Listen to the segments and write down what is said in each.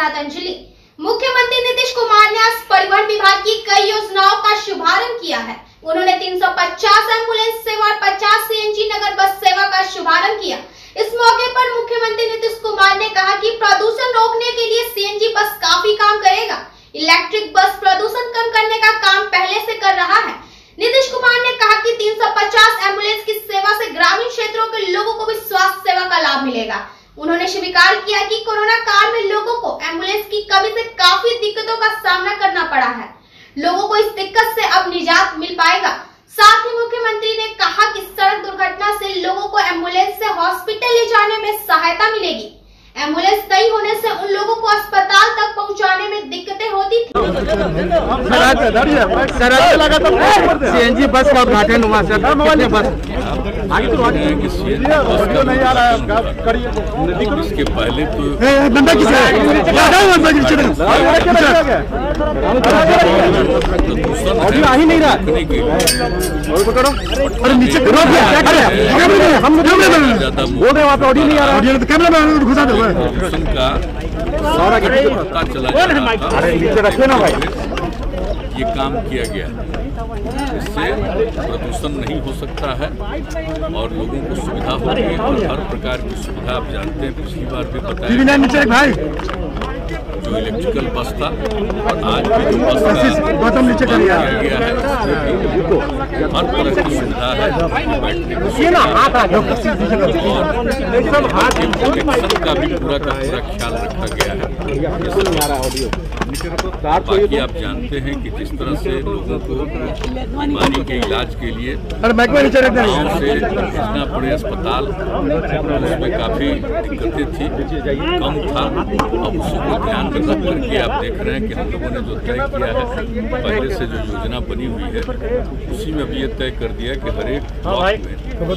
साथ अंजलि। मुख्यमंत्री नीतीश कुमार ने आज परिवहन विभाग की कई योजनाओं का शुभारंभ किया है। उन्होंने 350 एम्बुलेंस सेवा और 50 सीएनजी नगर बस सेवा का शुभारंभ किया। इस मौके पर मुख्यमंत्री नीतीश कुमार ने कहा कि प्रदूषण रोकने के लिए सीएनजी बस काफी काम करेगा। इलेक्ट्रिक बस प्रदूषण कम करने का काम पहले से कर रहा है। नीतीश कुमार ने कहा कि 350 एम्बुलेंस की सेवा से ग्रामीण क्षेत्रों के लोगों को भी स्वास्थ्य सेवा का लाभ मिलेगा। उन्होंने स्वीकार किया कि कोरोना काल में लोगों को एम्बुलेंस की कमी से काफी दिक्कतों का सामना करना पड़ा है। लोगों को इस दिक्कत से अब निजात मिल पाएगा। साथ ही मुख्यमंत्री ने कहा कि सड़क दुर्घटना से लोगों को एम्बुलेंस से हॉस्पिटल ले जाने में सहायता मिलेगी। एम्बुलेंस नहीं होने से उन लोगों को अस्पताल तक पहुंचाने में दिक्कतें होती थी। सीएनजी बस का उद्घाटन हुआ सर, नहीं आ रहा है। इसके पहले तो आ ही नहीं रहा। नीचे हम बोल रहे वहाँ पे ऑडियो नहीं आ रहा। का सारा पता चला। अरे नीचे रखिए ना भाई। ये काम किया गया, इससे प्रदूषण नहीं हो सकता है और लोगों को सुविधा होगी और हर प्रकार की सुविधा आप जानते हैं। पिछली बार भी बताया भाई जो इलेक्ट्रिकल बस था और आज भी जो बस नीचे किया गया है, हर तरह की सुविधा है। का भी पूरा का पूरा ख्याल रखा गया है। बाकी आप जानते हैं कि जिस तरह से लोगों को बीमारी के इलाज के लिए गाँव से भेजना पड़े अस्पताल, उसमें काफी दिक्कतें थी, कम था। अब उसी को ध्यान में रख करके आप देख रहे हैं कि हम लोगों ने जो तय किया है, पहले से जो योजना बनी हुई है उसी में भी ये तय कर दिया कि हर एक ब्लॉक में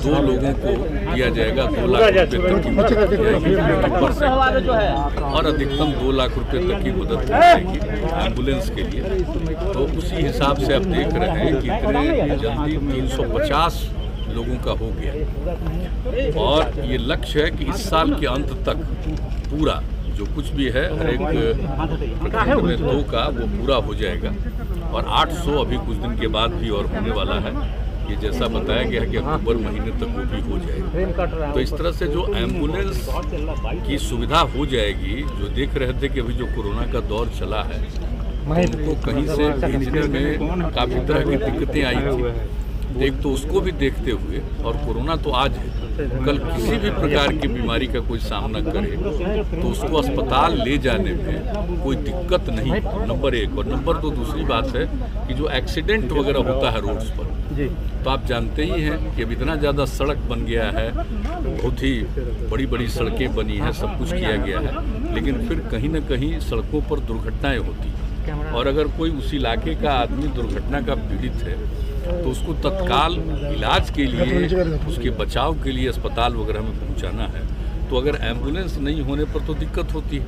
2 लोगों को दिया जाएगा 2 लाख रुपए तक की और अधिकतम 2 लाख रुपए तक की मदद मिलेगी एम्बुलेंस के लिए। तो उसी हिसाब से आप देख रहे हैं कि इतने जल्दी 350 लोगों का हो गया और ये लक्ष्य है कि इस साल के अंत तक पूरा जो कुछ भी है हर एक प्रखंड में 2 का वो पूरा हो जाएगा और 800 अभी कुछ दिन के बाद भी और होने वाला है। ये जैसा बताया गया है कि अक्टूबर महीने तक वो भी हो जाएगा। तो इस तरह से जो एम्बुलेंस की सुविधा हो जाएगी, जो देख रहे थे कि अभी जो कोरोना का दौर चला है उनको कहीं से भेजने में काफ़ी तरह की दिक्कतें आई थी। एक तो उसको भी देखते हुए और कोरोना तो आज है, कल किसी भी प्रकार की बीमारी का कोई सामना करे तो उसको अस्पताल ले जाने में कोई दिक्कत नहीं, नंबर 1। और नंबर 2 दूसरी बात है कि जो एक्सीडेंट वगैरह होता है रोड्स पर, तो आप जानते ही हैं कि अब इतना ज़्यादा सड़क बन गया है, बहुत ही बड़ी बड़ी सड़कें बनी हैं, सब कुछ किया गया है, लेकिन फिर कहीं ना कहीं सड़कों पर दुर्घटनाएं होती हैं। और अगर कोई उस इलाके का आदमी दुर्घटना का पीड़ित है तो उसको तत्काल इलाज के लिए, उसके बचाव के लिए अस्पताल वगैरह में पहुंचाना है, तो अगर एम्बुलेंस नहीं होने पर तो दिक्कत होती है।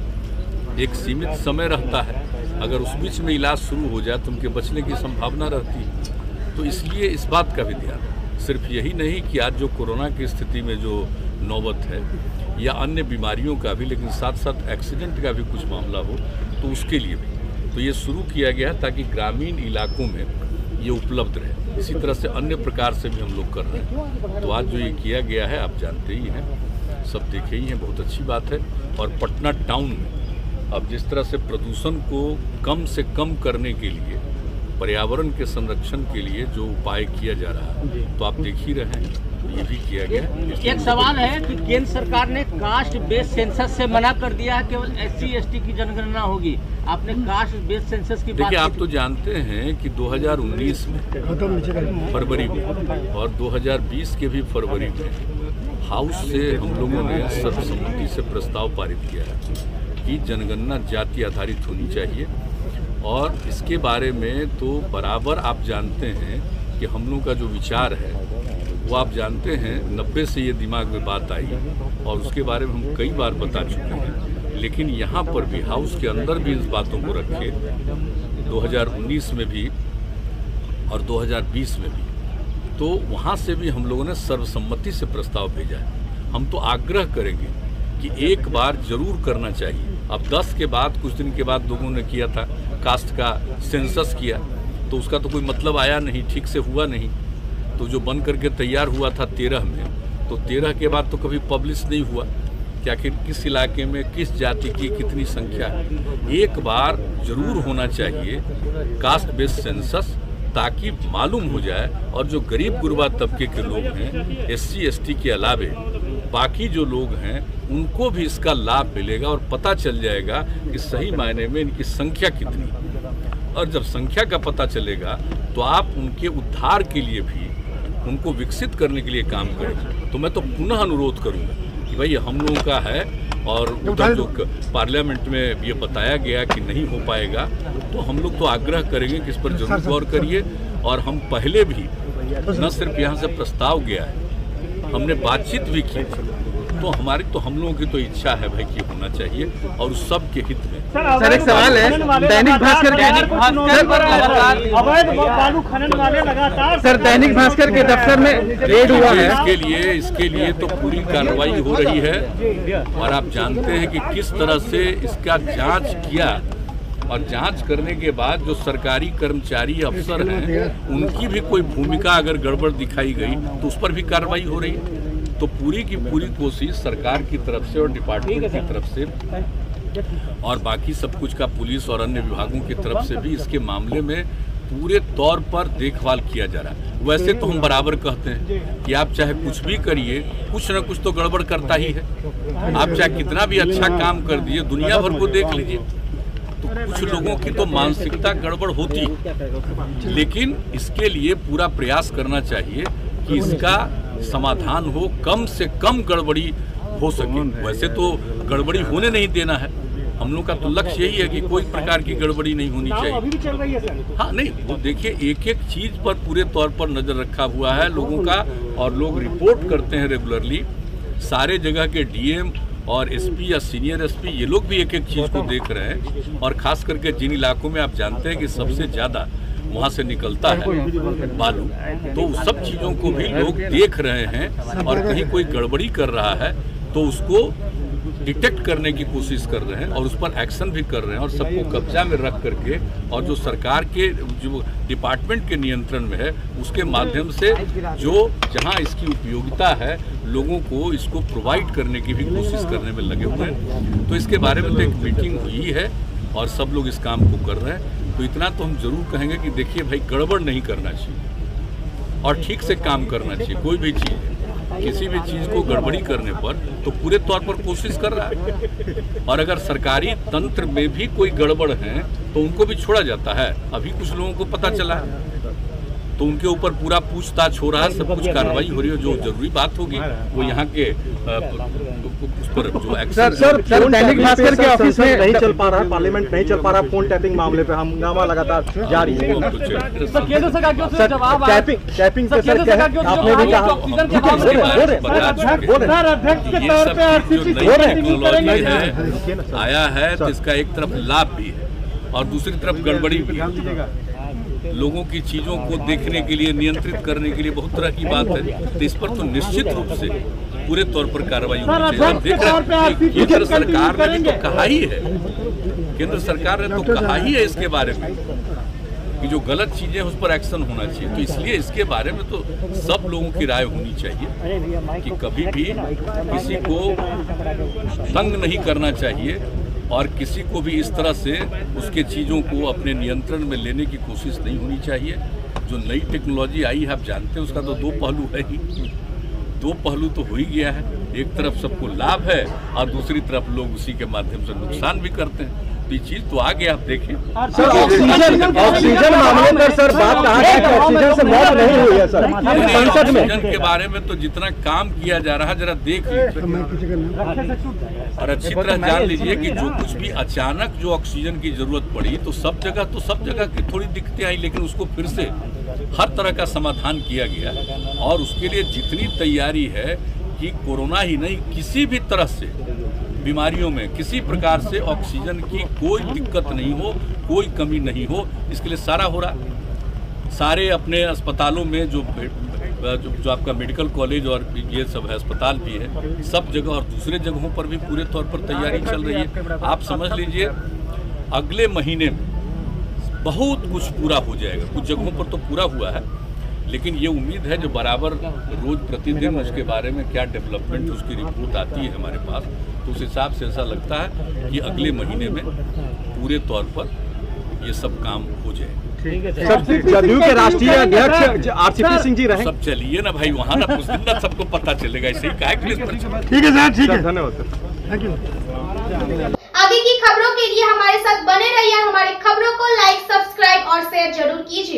एक सीमित समय रहता है, अगर उस बीच में इलाज शुरू हो जाए तो उनके बचने की संभावना रहती है। तो इसलिए इस बात का भी ध्यान, सिर्फ यही नहीं कि आज जो कोरोना की स्थिति में जो नौबत है या अन्य बीमारियों का भी, लेकिन साथ साथ एक्सीडेंट का भी कुछ मामला हो तो उसके लिए भी तो ये शुरू किया गया है ताकि ग्रामीण इलाकों में ये उपलब्ध रहे। इसी तरह से अन्य प्रकार से भी हम लोग कर रहे हैं। तो आज जो ये किया गया है आप जानते ही हैं, सब देखे ही हैं, बहुत अच्छी बात है। और पटना टाउन में अब जिस तरह से प्रदूषण को कम से कम करने के लिए, पर्यावरण के संरक्षण के लिए जो उपाय किया जा रहा है, तो आप देख ही रहे हैं, ये भी किया गया। एक सवाल है कि केंद्र सरकार ने कास्ट बेस्ड सेंसस से मना कर दिया है, केवल SC/ST की जनगणना होगी। आपने कास्ट बेस्ड सेंसस की बात, देखिए आप तो जानते हैं कि 2019 में फरवरी में और 2020 के भी फरवरी में हाउस से हम लोगों ने सर्वसम्मति से प्रस्ताव पारित किया है कि जनगणना जाति आधारित होनी चाहिए। और इसके बारे में तो बराबर आप जानते हैं कि हम लोग का जो विचार है वो आप जानते हैं 90 से ये दिमाग में बात आई और उसके बारे में हम कई बार बता चुके हैं। लेकिन यहाँ पर भी हाउस के अंदर भी इस बातों को रखे 2019 में भी और 2020 में भी, तो वहाँ से भी हम लोगों ने सर्वसम्मति से प्रस्ताव भेजा है। हम तो आग्रह करेंगे कि एक बार जरूर करना चाहिए। अब 10 के बाद कुछ दिन के बाद लोगों ने किया था, कास्ट का सेंसस किया, तो उसका तो कोई मतलब आया नहीं, ठीक से हुआ नहीं। तो जो बन करके तैयार हुआ था 13 में, तो 13 के बाद तो कभी पब्लिश नहीं हुआ कि आखिर किस इलाके में किस जाति की कितनी संख्या है। एक बार जरूर होना चाहिए कास्ट बेस्ड सेंसस, ताकि मालूम हो जाए और जो गरीब गुरबा तबके के लोग हैं, SC ST के अलावे बाकी जो लोग हैं, उनको भी इसका लाभ मिलेगा और पता चल जाएगा कि सही मायने में इनकी संख्या कितनी है। और जब संख्या का पता चलेगा तो आप उनके उद्धार के लिए भी, उनको विकसित करने के लिए काम करें। तो मैं तो पुनः अनुरोध करूंगा कि भाई हम लोगों का है, और उधर जो पार्लियामेंट में ये बताया गया कि नहीं हो पाएगा, तो हम लोग तो आग्रह करेंगे कि इस पर जरूर गौर करिए। और हम पहले भी न सिर्फ यहाँ से प्रस्ताव गया है, हमने बातचीत भी की थी, तो हम लोगों की तो इच्छा है भाई कि होना चाहिए और उस सब के हित में। सर एक सवाल है, दैनिक भास्कर दैनिक भास्कर के दफ्तर में रेड हुआ है, इसके लिए तो पूरी कार्रवाई हो रही है। और आप जानते हैं कि किस तरह से इसका जांच किया, और जांच करने के बाद जो सरकारी कर्मचारी अफसर हैं, उनकी भी कोई भूमिका अगर गड़बड़ दिखाई गई तो उस पर भी कार्रवाई हो रही है। तो पूरी की पूरी कोशिश सरकार की तरफ से और डिपार्टमेंट की तरफ से और बाकी सब कुछ का पुलिस और अन्य विभागों की तरफ से भी इसके मामले में पूरे तौर पर देखभाल किया जा रहा है। वैसे तो हम बराबर कहते हैं कि आप चाहे कुछ भी करिए, कुछ न कुछ तो गड़बड़ करता ही है। आप चाहे कितना भी अच्छा काम कर दिए, दुनिया भर को देख लीजिए, तो कुछ लोगों की तो मानसिकता गड़बड़ होती है। लेकिन इसके लिए पूरा प्रयास करना चाहिए कि इसका समाधान हो, कम से कम गड़बड़ी हो सके। वैसे तो गड़बड़ी होने नहीं देना है, हम लोग का तो लक्ष्य यही है कि कोई प्रकार की गड़बड़ी नहीं होनी चाहिए। अभी भी चल रही है सर? हाँ, नहीं, वो देखिए एक एक चीज पर पूरे तौर पर नजर रखा हुआ है लोगों का, और लोग रिपोर्ट करते हैं रेगुलरली। सारे जगह के DM और SP या सीनियर SP ये लोग भी एक एक चीज को देख रहे हैं। और खास करके जिन इलाकों में आप जानते हैं कि सबसे ज्यादा वहाँ से निकलता है बालू, तो उस सब चीज़ों को भी लोग देख रहे हैं। और कहीं कोई गड़बड़ी कर रहा है तो उसको डिटेक्ट करने की कोशिश कर रहे हैं और उस पर एक्शन भी कर रहे हैं, और सबको कब्जा में रख करके, और जो सरकार के जो डिपार्टमेंट के नियंत्रण में है उसके माध्यम से जो जहां इसकी उपयोगिता है, लोगों को इसको प्रोवाइड करने की भी कोशिश करने में लगे हुए हैं। तो इसके बारे में तो एक मीटिंग हुई है और सब लोग इस काम को कर रहे हैं। तो इतना तो हम जरूर कहेंगे कि देखिए भाई, गड़बड़ नहीं करना चाहिए और ठीक से काम करना चाहिए। कोई भी चीज़, किसी भी चीज़ को गड़बड़ी करने पर तो पूरे तौर पर कोशिश कर रहा है। और अगर सरकारी तंत्र में भी कोई गड़बड़ है तो उनको भी छोड़ा जाता है। अभी कुछ लोगों को पता चला है तो उनके ऊपर पूरा पूछताछ हो रहा है, सब कुछ कार्रवाई हो रही है। जो जरूरी बात होगी वो यहाँ के उस पर जो एक्शन। सर दैनिक भास्कर के ऑफिस में नहीं चल पा रहा है, पार्लियामेंट नहीं चल पा रहा, फोन टैपिंग मामले पे हंगामा लगातार जारी है। टैपिंग पे सर क्या है, आपने भी कहा आया है तो इसका एक तरफ लाभ भी है और दूसरी तरफ गड़बड़ी भी है। लोगों की चीजों को देखने के लिए, नियंत्रित करने के लिए बहुत तरह की बात है। तो इस पर तो निश्चित रूप से पूरे तौर पर कार्रवाई होनी चाहिए। देख रहे हैं केंद्र सरकार ने भी तो कहा ही है, केंद्र सरकार ने तो कहा ही है इसके बारे में कि जो गलत चीजें उस पर एक्शन होना चाहिए। तो इसलिए इसके बारे में तो सब लोगों की राय होनी चाहिए कि कभी भी किसी को तंग नहीं करना चाहिए और किसी को भी इस तरह से उसके चीज़ों को अपने नियंत्रण में लेने की कोशिश नहीं होनी चाहिए। जो नई टेक्नोलॉजी आई है, आप जानते हैं उसका तो दो पहलू है ही, दो पहलू तो हो ही गया है। एक तरफ सबको लाभ है और दूसरी तरफ लोग उसी के माध्यम से नुकसान भी करते हैं। तो ये चीज तो आगे आप देखें। सर ऑक्सीजन मामले पर सर बात कहा है कि ऑक्सीजन से मौत नहीं हुई है सर संसद में। ऑक्सीजन के बारे में तो जितना काम किया जा रहा है जरा देख लीजिए और अच्छी तरह जान लीजिए कि जो कुछ भी अचानक जो ऑक्सीजन की जरूरत पड़ी तो सब जगह की थोड़ी दिक्कतें आई, लेकिन उसको फिर से हर तरह का समाधान किया गया और उसके लिए जितनी तैयारी है कि कोरोना ही नहीं किसी भी तरह से बीमारियों में किसी प्रकार से ऑक्सीजन की कोई दिक्कत नहीं हो, कोई कमी नहीं हो, इसके लिए सारा हो रहा। सारे अपने अस्पतालों में जो जो आपका मेडिकल कॉलेज और ये सब है, अस्पताल भी है, सब जगह और दूसरे जगहों पर भी पूरे तौर पर तैयारी चल रही है। आप समझ लीजिए अगले महीने में बहुत कुछ पूरा हो जाएगा। कुछ जगहों पर तो पूरा हुआ है, लेकिन ये उम्मीद है जो बराबर रोज प्रतिदिन उसके बारे में क्या डेवलपमेंट उसकी रिपोर्ट आती है हमारे पास, तो उस हिसाब से ऐसा लगता है कि अगले महीने में पूरे तौर पर ये सब काम हो जाए। जदयू के राष्ट्रीय अध्यक्ष आरसीपी सिंह जी रहे। सब चलिए ना भाई, वहाँ ना कुछ दिन ना सबको पता चलेगा। ऐसे ही काहे के लिए? ठीक है सर, ठीक है, धन्यवाद सर, थैंक यू। आगे की खबरों के लिए हमारे साथ बने रहिए। हमारी खबरों को लाइक, सब्सक्राइब और शेयर जरूर कीजिए।